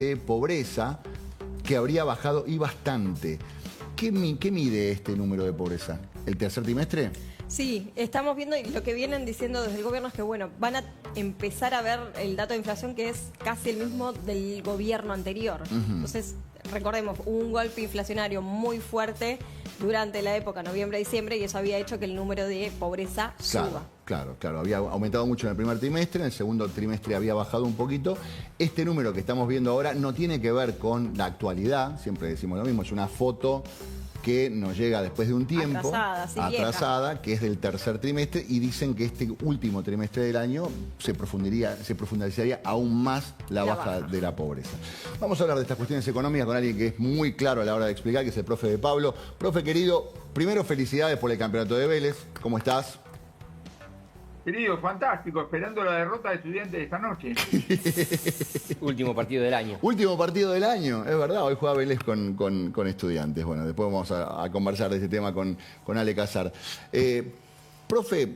de pobreza que habría bajado y bastante. ¿Qué mide este número de pobreza? ¿El tercer trimestre? Sí, estamos viendo y lo que vienen diciendo desde el gobierno es que, bueno, van a empezar a ver el dato de inflación que es casi el mismo del gobierno anterior. Entonces, recordemos, hubo un golpe inflacionario muy fuerte durante la época noviembre-diciembre y eso había hecho que el número de pobreza suba. Claro. Había aumentado mucho en el primer trimestre, en el segundo trimestre había bajado un poquito. Este número que estamos viendo ahora no tiene que ver con la actualidad, siempre decimos lo mismo, es una foto que nos llega después de un tiempo, atrasada, que es del tercer trimestre, y dicen que este último trimestre del año se profundizaría aún más la baja de la pobreza. Vamos a hablar de estas cuestiones económicas con alguien que es muy claro a la hora de explicar, que es el profe de Pablo. Profe querido, primero felicidades por el campeonato de Vélez, ¿cómo estás? Querido, fantástico, esperando la derrota de Estudiantes esta noche. Último partido del año. Último partido del año, es verdad, hoy juega Vélez con Estudiantes. Bueno, después vamos a conversar de este tema con Ale Casar. Profe,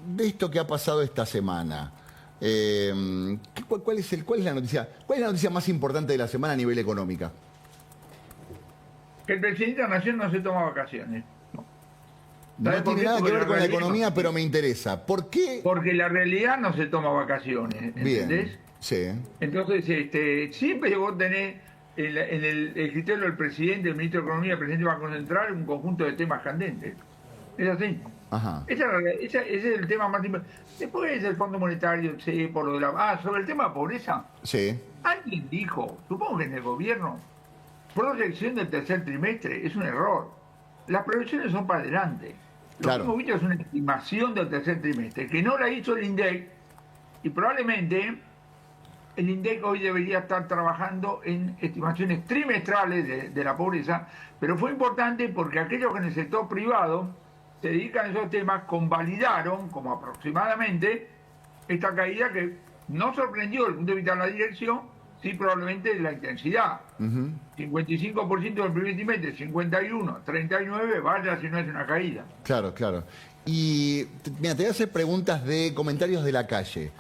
de esto que ha pasado esta semana, ¿cuál es la noticia? ¿Cuál es la noticia más importante de la semana a nivel económica? Que el presidente de la Nación no se toma vacaciones. No tiene nada que ver con la economía, pero me interesa. ¿Por qué? Porque la realidad no se toma vacaciones, ¿entendés? Bien, sí. Entonces, siempre vos tenés en el escritorio del presidente, el ministro de Economía, el presidente del Banco Central, un conjunto de temas candentes. Es así. Ajá. Ese es el tema más importante. Después el Fondo Monetario, sí, por lo de la... sobre el tema de pobreza. Sí. Alguien dijo, supongo que en el gobierno, proyección del tercer trimestre, es un error. Las proyecciones son para adelante. Lo que hemos visto es una estimación del tercer trimestre, que no la hizo el INDEC, y probablemente el INDEC hoy debería estar trabajando en estimaciones trimestrales de la pobreza, pero fue importante porque aquellos que en el sector privado se dedican a esos temas convalidaron, como aproximadamente, esta caída que no sorprendió desde el punto de vista de la dirección, sí probablemente la intensidad. 55% del primer trimestre, 51, 39, vaya si no es una caída. Claro. Y mira, te voy a hacer preguntas de comentarios de la calle.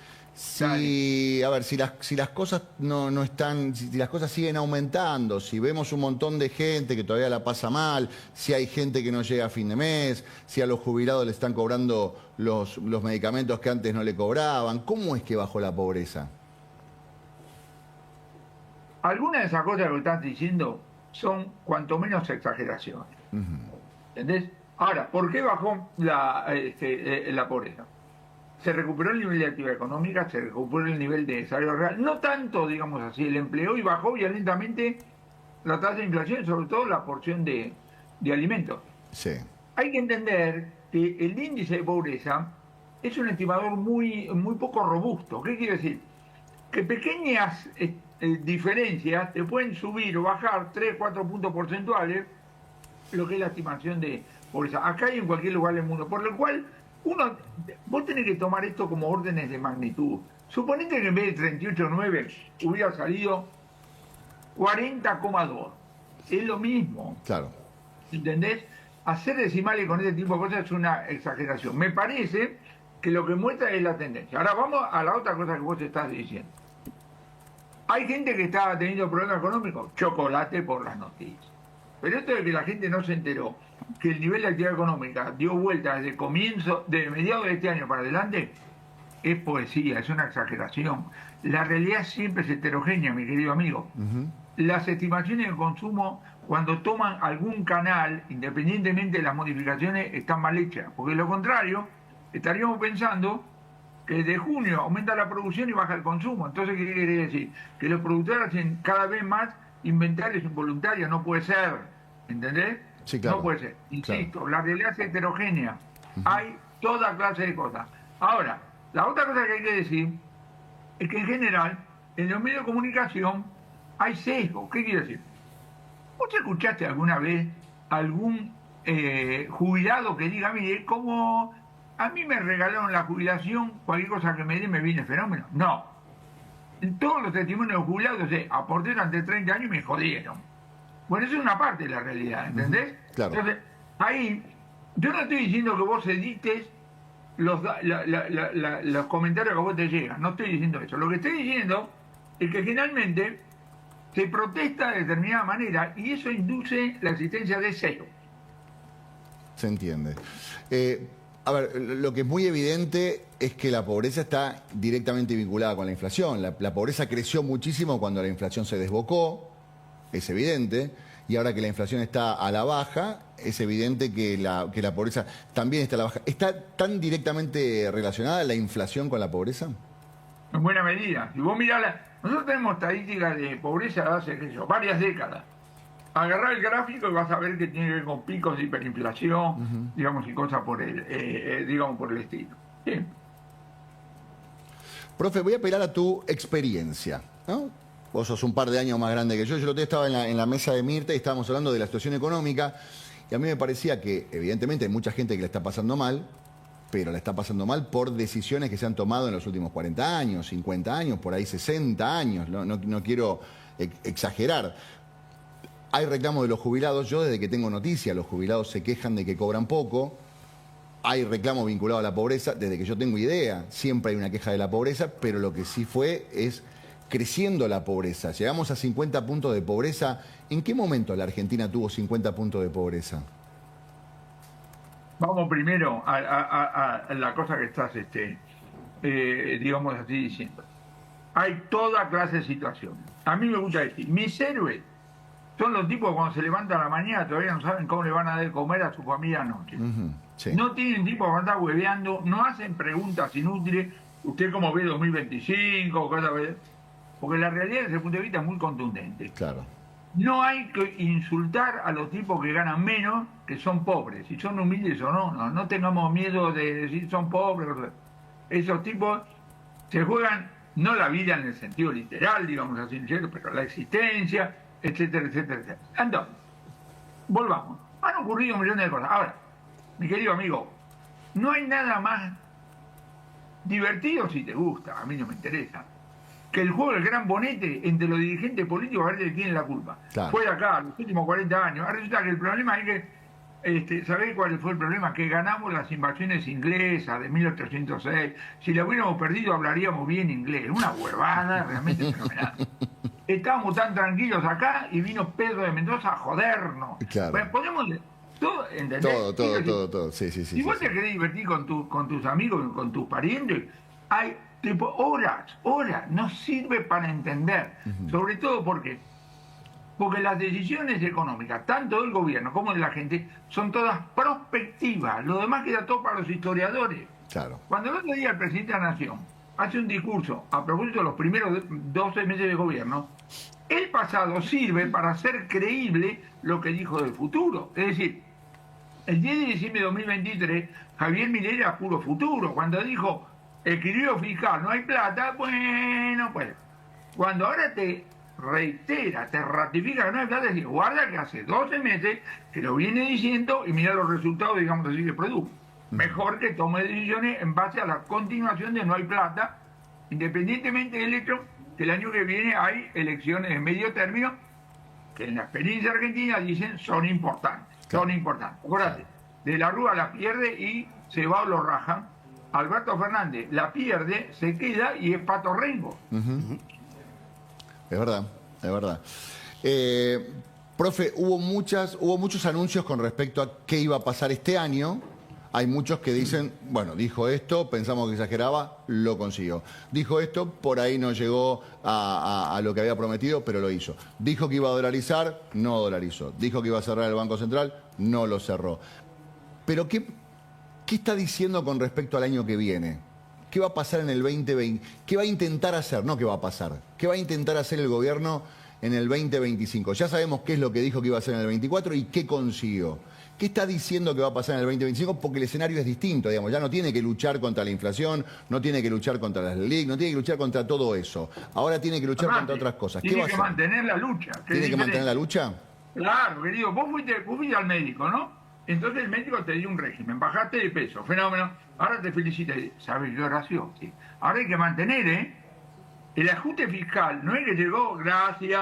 A ver, si las cosas no están, si las cosas siguen aumentando, si vemos un montón de gente que todavía la pasa mal, si hay gente que no llega a fin de mes, si a los jubilados le están cobrando los medicamentos que antes no le cobraban, ¿cómo es que bajó la pobreza? Algunas de esas cosas que estás diciendo son cuanto menos exageraciones. ¿Entendés? Ahora, ¿por qué bajó la pobreza? Se recuperó el nivel de actividad económica, se recuperó el nivel de salario real, no tanto, digamos así, el empleo, y bajó violentamente la tasa de inflación, sobre todo la porción de alimentos. Sí. Hay que entender que el índice de pobreza es un estimador muy poco robusto. ¿Qué quiere decir? Que pequeñas diferencias te pueden subir o bajar 3, 4 puntos porcentuales lo que es la estimación de pobreza. Acá y en cualquier lugar del mundo. Por lo cual, vos tenés que tomar esto como órdenes de magnitud. Suponete que en vez de 38,9 hubiera salido 40,2. Es lo mismo. Claro. ¿Entendés? Hacer decimales con ese tipo de cosas es una exageración. Me parece que lo que muestra es la tendencia. Ahora vamos a la otra cosa que vos estás diciendo. Hay gente que estaba teniendo problemas económicos, chocolate por las noticias. Pero esto de que la gente no se enteró que el nivel de actividad económica dio vuelta desde mediados de este año para adelante, es poesía, es una exageración. La realidad siempre es heterogénea, mi querido amigo. Las estimaciones de consumo, cuando toman algún canal, independientemente de las modificaciones, están mal hechas. Porque de lo contrario, estaríamos pensando que desde junio aumenta la producción y baja el consumo. Entonces, ¿qué quiere decir? Que los productores hacen cada vez más inventarios involuntarios. No puede ser, ¿entendés? Sí, claro. No puede ser. Insisto, la realidad es heterogénea. Hay toda clase de cosas. Ahora, la otra cosa que hay que decir es que en general, en los medios de comunicación hay sesgo. ¿Qué quiere decir? ¿Vos escuchaste alguna vez algún jubilado que diga, mire, como a mí me regalaron la jubilación, cualquier cosa que me dé me viene fenómeno? No. En todos los testimonios de los jubilados aporté durante 30 años y me jodieron. Bueno, eso es una parte de la realidad, ¿entendés? Claro. Entonces, ahí, yo no estoy diciendo que vos edites los comentarios que a vos te llegan, no estoy diciendo eso. Lo que estoy diciendo es que generalmente se protesta de determinada manera y eso induce la existencia de cero. Se entiende. A ver, lo que es muy evidente es que la pobreza está directamente vinculada con la inflación. La pobreza creció muchísimo cuando la inflación se desbocó, es evidente, y ahora que la inflación está a la baja, es evidente que la pobreza también está a la baja. ¿Está tan directamente relacionada la inflación con la pobreza? En buena medida. Si vos mirás, nosotros tenemos estadísticas de pobreza hace, qué sé yo, varias décadas. Agarrar el gráfico y vas a ver que tiene que ver con picos de hiperinflación, digamos, y cosas por el estilo. Bien. Profe, voy a apelar a tu experiencia, ¿no? Vos sos un par de años más grande que yo. Yo el otro día estaba en la mesa de Mirta y estábamos hablando de la situación económica y a mí me parecía que, evidentemente, hay mucha gente que la está pasando mal, pero la está pasando mal por decisiones que se han tomado en los últimos 40 años, 50 años, por ahí 60 años. No quiero exagerar. Hay reclamos de los jubilados. Yo desde que tengo noticia, los jubilados se quejan de que cobran poco. Hay reclamos vinculados a la pobreza. Desde que yo tengo idea, siempre hay una queja de la pobreza, pero lo que sí es creciendo la pobreza. Llegamos a 50 puntos de pobreza. ¿En qué momento la Argentina tuvo 50 puntos de pobreza? Vamos primero a la cosa que estás, digamos así, diciendo. Hay toda clase de situaciones. A mí me gusta decir, mis héroes son los tipos que cuando se levantan a la mañana todavía no saben cómo le van a dar de comer a su familia anoche. Sí. No tienen tiempo para andar hueveando, no hacen preguntas inútiles. ¿Usted cómo ve 2025? Porque la realidad desde ese punto de vista es muy contundente. Claro. No hay que insultar a los tipos que ganan menos, que son pobres. Si son humildes o no tengamos miedo de decir son pobres. Esos tipos se juegan, no la vida en el sentido literal, digamos así, pero la existencia, etcétera, etcétera, etcétera. Entonces, volvamos. Han ocurrido millones de cosas. Ahora, mi querido amigo, no hay nada más divertido si te gusta, a mí no me interesa, que el juego del gran bonete entre los dirigentes políticos a ver de quién es la culpa. Claro. Fue acá, los últimos 40 años. Ahora resulta que el problema es que, ¿sabés cuál fue el problema? Que ganamos las invasiones inglesas de 1806. Si la hubiéramos perdido hablaríamos bien inglés. Una huevada realmente fenomenal. Estábamos tan tranquilos acá y vino Pedro de Mendoza a jodernos. Claro. Bueno, podemos... Todo, ¿entendés? Todo. Sí. Si vos te querés divertir con tus amigos, con tus parientes, hay tipo horas, no sirve para entender. Sobre todo porque las decisiones económicas, tanto del gobierno como de la gente, son todas prospectivas. Lo demás queda todo para los historiadores. Claro. Cuando el otro día el presidente de la Nación hace un discurso a propósito de los primeros 12 meses de gobierno, el pasado sirve para hacer creíble lo que dijo del futuro. Es decir, el 10 de diciembre de 2023, Javier Milei era puro futuro. Cuando dijo equilibrio fiscal, no hay plata, bueno, pues, cuando ahora te reitera, te ratifica que no hay plata, decir, guarda que hace 12 meses que lo viene diciendo y mira los resultados, digamos así, que produjo. Mejor que tome decisiones en base a la continuación de no hay plata, independientemente del hecho que el año que viene hay elecciones de medio término, que en la experiencia argentina dicen son importantes. Son importantes. Acuérdate, De la Rúa la pierde y Ceballos lo rajan. Alberto Fernández la pierde, se queda y es Pato Rengo. Es verdad. Profe, hubo muchos anuncios con respecto a qué iba a pasar este año. Hay muchos que dicen, bueno, dijo esto, pensamos que exageraba, lo consiguió. Dijo esto, por ahí no llegó a lo que había prometido, pero lo hizo. Dijo que iba a dolarizar, no dolarizó. Dijo que iba a cerrar el Banco Central, no lo cerró. Pero ¿qué está diciendo con respecto al año que viene? ¿Qué va a pasar en el 2020? ¿Qué va a intentar hacer? No, ¿qué va a pasar? ¿Qué va a intentar hacer el gobierno en el 2025? Ya sabemos qué es lo que dijo que iba a hacer en el 24 y qué consiguió. ¿Qué está diciendo que va a pasar en el 2025? Porque el escenario es distinto, digamos. Ya no tiene que luchar contra la inflación, no tiene que luchar contra las LELIQ, no tiene que luchar contra todo eso. Ahora tiene que luchar contra otras cosas. ¿Qué va a hacer? Tiene que mantener la lucha. ¿Tiene que mantener la lucha? Claro, querido. Vos fuiste al médico, ¿no? Entonces el médico te dio un régimen, bajaste de peso, fenómeno. Ahora te felicita. ¿Sabes qué oración? Sí. Ahora hay que mantener, ¿eh? El ajuste fiscal no es que llegó, gracias.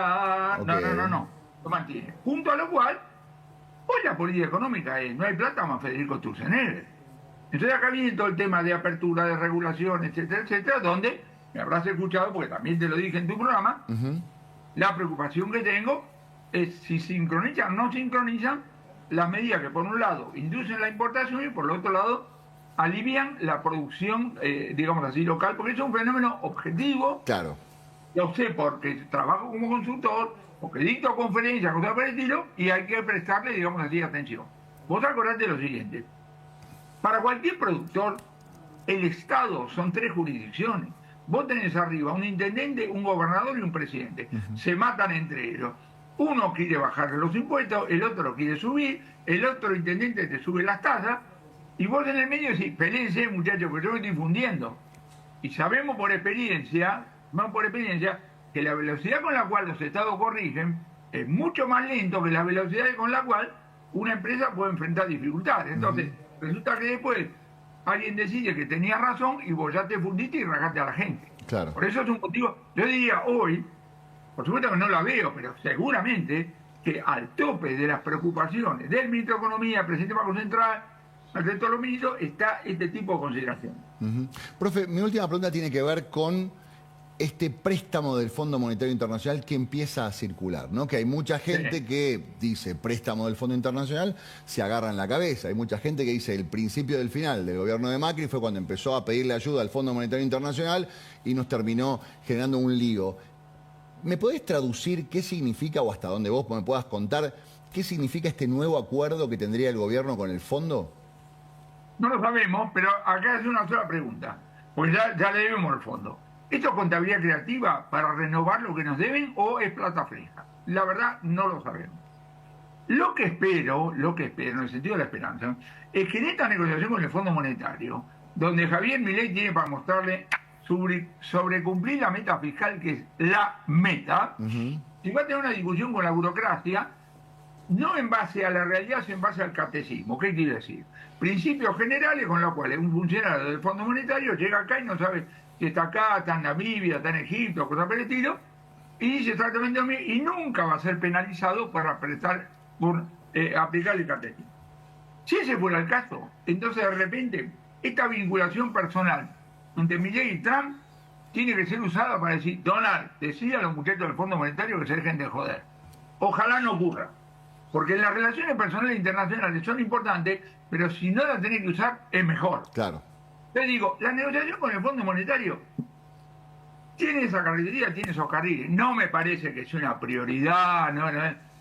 Okay. No. Lo mantiene. Junto a lo cual, hoy la política económica es, no hay plata más Federico Sturzenegger. Entonces acá viene todo el tema de apertura, de regulación, etcétera, etcétera, donde me habrás escuchado, porque también te lo dije en tu programa, La preocupación que tengo es si sincronizan o no sincronizan las medidas que por un lado inducen la importación y por el otro lado alivian la producción, digamos así, local, porque es un fenómeno objetivo. Claro. Yo sé porque trabajo como consultor, porque dicto conferencias, cosas por el estilo, y hay que prestarle, digamos así, atención. Vos acordate lo siguiente. Para cualquier productor, el Estado son 3 jurisdicciones. Vos tenés arriba un intendente, un gobernador y un presidente. Se matan entre ellos. Uno quiere bajar los impuestos, el otro lo quiere subir, el otro intendente te sube las tasas, y vos en el medio decís, pelense, muchachos, porque yo me estoy fundiendo. Y sabemos por experiencia, que la velocidad con la cual los estados corrigen es mucho más lento que la velocidad con la cual una empresa puede enfrentar dificultades. Entonces, resulta que después alguien decide que tenía razón y vos ya te fundiste y rajaste a la gente. Claro. Por eso es un motivo, yo diría hoy, por supuesto que no la veo, pero seguramente que al tope de las preocupaciones del ministro de Economía, del presidente del Banco Central, al resto de los ministros, está este tipo de consideración. Profe, mi última pregunta tiene que ver con este préstamo del Fondo Monetario Internacional que empieza a circular, ¿no? Que hay mucha gente que dice préstamo del Fondo Internacional, se agarra en la cabeza. Hay mucha gente que dice el principio del final del gobierno de Macri fue cuando empezó a pedirle ayuda al Fondo Monetario Internacional y nos terminó generando un lío. ¿Me podés traducir qué significa, o hasta donde vos me puedas contar, qué significa este nuevo acuerdo que tendría el gobierno con el fondo? No lo sabemos, pero acá es una sola pregunta, pues ya le debemos el fondo. ¿Esto es contabilidad creativa para renovar lo que nos deben o es plata fresca? La verdad, no lo sabemos. Lo que espero, en el sentido de la esperanza, es que en esta negociación con el Fondo Monetario, donde Javier Milei tiene para mostrarle sobre cumplir la meta fiscal, que es la meta, si va a tener una discusión con la burocracia, no en base a la realidad, sino en base al catecismo. ¿Qué quiere decir? Principios generales con los cuales un funcionario del Fondo Monetario llega acá y no sabe si está acá, está en Namibia, está en Egipto, cosas por el estilo, y dice exactamente lo mismo, y nunca va a ser penalizado por aplicar el catecismo. Si ese fuera el caso, entonces de repente esta vinculación personal entre Milei y Trump tiene que ser usada para decir, Donald, decide a los muchachos del Fondo Monetario que se dejen de joder. Ojalá no ocurra. Porque las relaciones personales internacionales son importantes, pero si no las tenés que usar, es mejor. Claro. Te digo, la negociación con el Fondo Monetario tiene esa carretería, tiene esos carriles. No me parece que sea una prioridad,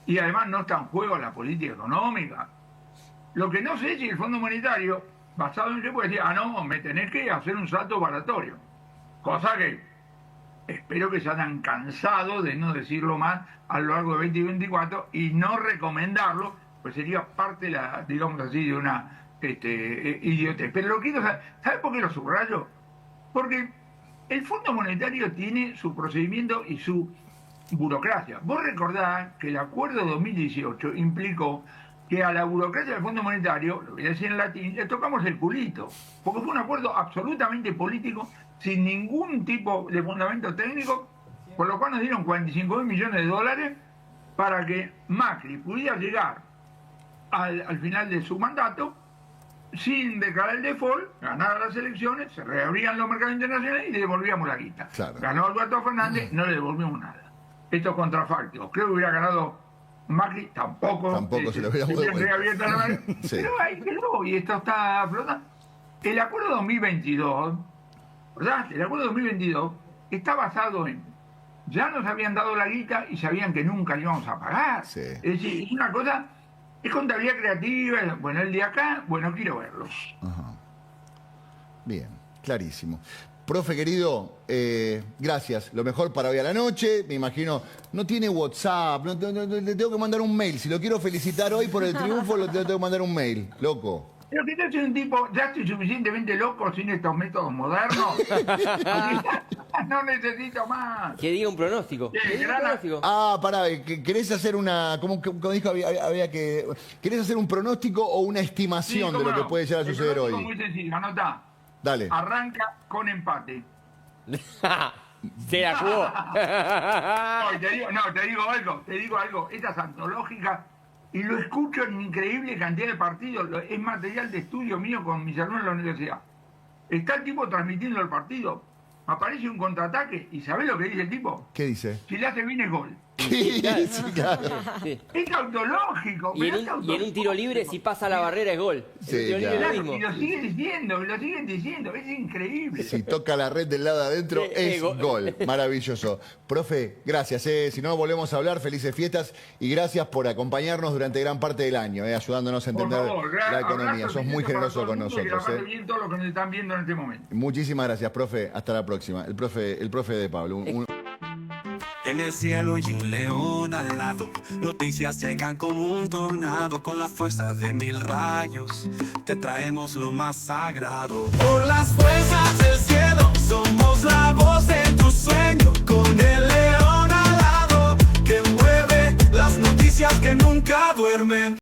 y además no está en juego la política económica. Lo que no sé es si el Fondo Monetario, basado en qué puede decir, no, me tenés que hacer un salto baratorio. Cosa que espero que se hayan cansado de no decirlo más a lo largo de 2024 y no recomendarlo, pues sería parte, digamos así, de una idiotez. Pero lo quiero saber, ¿sabes por qué lo subrayo? Porque el Fondo Monetario tiene su procedimiento y su burocracia. Vos recordás que el acuerdo de 2018 implicó que a la burocracia del Fondo Monetario, lo voy a decir en latín, le tocamos el culito, porque fue un acuerdo absolutamente político, sin ningún tipo de fundamento técnico, por lo cual nos dieron 45.000 millones de dólares para que Macri pudiera llegar al final de su mandato sin declarar el default, ganar las elecciones, se reabrían los mercados internacionales y le devolvíamos la guita. Claro. Ganó Alberto Fernández, no le devolvimos nada. Esto es contrafáctico. Creo que hubiera ganado Macri, tampoco se lo hubiera reabierto la mano. Sí. Pero ahí quedó, y esto está flotando. El acuerdo 2022, ¿verdad? El acuerdo 2022 está basado en, ya nos habían dado la guita y sabían que nunca íbamos a pagar. Sí. Es decir, es una cosa, es contabilidad creativa, bueno, el de acá, bueno, quiero verlo. Ajá. Bien, clarísimo. Profe querido, gracias. Lo mejor para hoy a la noche. Me imagino, no tiene WhatsApp, le tengo que mandar un mail. Si lo quiero felicitar hoy por el triunfo, le tengo que mandar un mail. Loco. Pero que yo soy un tipo, ya estoy suficientemente loco sin estos métodos modernos. No necesito más. Que diga un pronóstico. Sí, Que diga un pronóstico. Pará, ¿querés hacer una, como dijo, había que, ¿querés hacer un pronóstico o una estimación de lo que puede llegar a suceder hoy? Muy sencillo, anotá. Dale. Arranca con empate. Se la jugó. Te digo algo. Esta es antológica y lo escucho en increíble cantidad de partidos. Es material de estudio mío con mis alumnos en la universidad. Está el tipo transmitiendo el partido. aparece un contraataque y ¿sabés lo que dice el tipo? ¿Qué dice? Si le hace bien es gol. Sí, claro. Sí. Es tautológico. Y pero en un tiro libre, si pasa la barrera, es gol. Sí, En un tiro libre claro. es lo Claro, y mismo. lo siguen diciendo, es increíble. Si toca la red del lado de adentro, es gol. Maravilloso. Profe, gracias. Si no volvemos a hablar, felices fiestas y gracias por acompañarnos durante gran parte del año, ayudándonos a Por entender favor, la economía. abrazo, Sos muy fiesta para generoso todo con el mundo, que la nosotros. pasen bien todos los que nos están viendo en este momento. Muchísimas gracias, profe. Hasta la próxima. El profe de Pablo. En el cielo y un león al lado, noticias llegan como un tornado, con la fuerza de 1000 rayos, te traemos lo más sagrado. Por las fuerzas del cielo, somos la voz de tu sueño, con el león al lado, que mueve las noticias que nunca duermen.